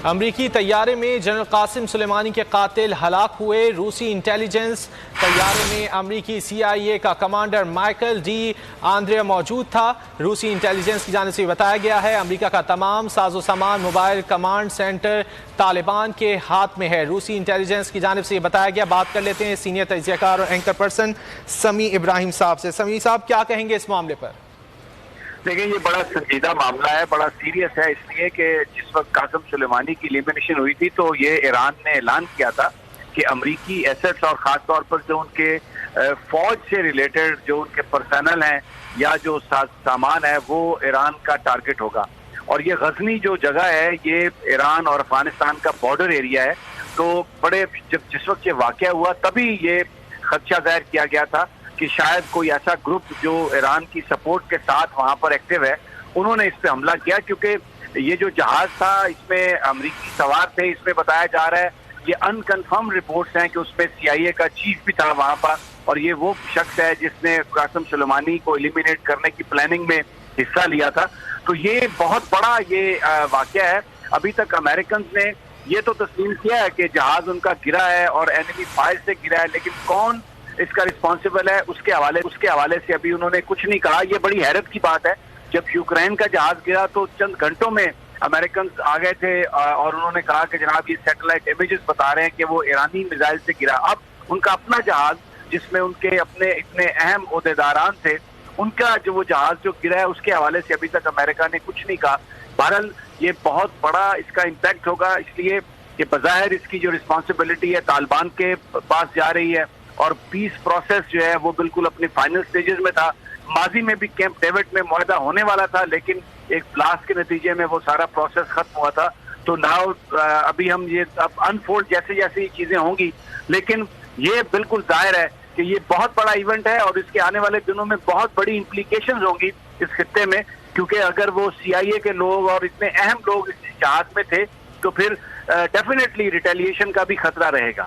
امریکی طیارے میں جنرل قاسم سلیمانی کے قاتل ہلاک ہوئے۔ روسی انٹیلیجنس طیارے میں امریکی CIA کا کمانڈر مائیکل ڈی آندرے موجود تھا۔ روسی انٹیلیجنس کی جانب سے بتایا گیا ہے امریکہ کا تمام ساز و سامان موبائل کمانڈ سینٹر طالبان کے ہاتھ میں ہے۔ روسی انٹیلیجنس کی جانب سے یہ بتایا گیا۔ بات کر لیتے ہیں سینئر تجزیہ کار اور اینکر پرسن سمیع ابراہیم صاحب سے۔ سمیع صاحب کیا کہیں گے اس معاملے پر؟ دیکھیں یہ بڑا سنجیدہ معاملہ ہے، بڑا سیریس ہے، اس لیے کہ جس وقت قاسم سلیمانی کی ایلیمینیشن ہوئی تھی تو یہ ایران نے اعلان کیا تھا کہ امریکی ایسٹس اور خاص طور پر جو ان کے فوج سے ریلیٹڈ جو ان کے پرسنل ہیں یا جو سامان ہے وہ ایران کا ٹارگٹ ہوگا۔ اور یہ غزنی جو جگہ ہے یہ ایران اور افغانستان کا بارڈر ایریا ہے، تو جس وقت یہ واقعہ ہوا تبھی یہ خدشہ ظاہر کیا گیا تھا کہ شاید کوئی ایسا گروپ جو ایران کی سپورٹ کے ساتھ وہاں پر ایکٹیو ہے انہوں نے اس پہ حملہ کیا، کیونکہ یہ جو جہاز تھا اس میں امریکی سوار تھے۔ اس میں بتایا جا رہا ہے یہ ان کنفرم رپورٹس ہیں کہ اس میں CIA کا چیف بھی تھا وہاں پر، اور یہ وہ شخص ہے جس نے قاسم سلیمانی کو ایلیمینیٹ کرنے کی پلاننگ میں حصہ لیا تھا۔ تو یہ بہت بڑا یہ واقعہ ہے۔ ابھی تک امریکنز نے یہ تو تسلیم کیا ہے کہ جہاز ان کا گرا ہے اور اینمی فائر سے گرا ہے، لیکن کون اس کا رسپانسبل ہے اس کے حوالے سے ابھی انہوں نے کچھ نہیں کہا۔ یہ بڑی حیرت کی بات ہے، جب یوکرین کا جہاز گرا تو چند گھنٹوں میں امریکنز آ گئے تھے اور انہوں نے کہا کہ جناب یہ سیٹلائٹ امیجز بتا رہے ہیں کہ وہ ایرانی میزائل سے گرا۔ اب ان کا اپنا جہاز جس میں ان کے اپنے اتنے اہم عہدیداران تھے، ان کا جو وہ جہاز جو گرا ہے اس کے حوالے سے ابھی تک امریکہ نے کچھ نہیں کہا۔ بہرحال یہ بہت بڑا اس کا امپیکٹ ہوگا، اس لیے کہ بظاہر اس کی جو رسپانسبلٹی ہے طالبان کے پاس جا رہی ہے، اور پیس پروسیس جو ہے وہ بالکل اپنے فائنل سٹیجز میں تھا۔ ماضی میں بھی کیمپ ڈیوڈ میں معاہدہ ہونے والا تھا، لیکن ایک بلاسٹ کے نتیجے میں وہ سارا پروسیس ختم ہوا تھا۔ تو ناؤ ابھی ہم یہ اب انفولڈ جیسے یہ چیزیں ہوں گی، لیکن یہ بالکل ظاہر ہے کہ یہ بہت بڑا ایونٹ ہے اور اس کے آنے والے دنوں میں بہت بڑی امپلیکیشنز ہوں گی اس خطے میں، کیونکہ اگر وہ CIA کے لوگ اور اتنے اہم لوگ اس جہاز میں تھے تو پھر ڈیفینیٹلی ریٹیلیشن کا بھی خطرہ رہے گا۔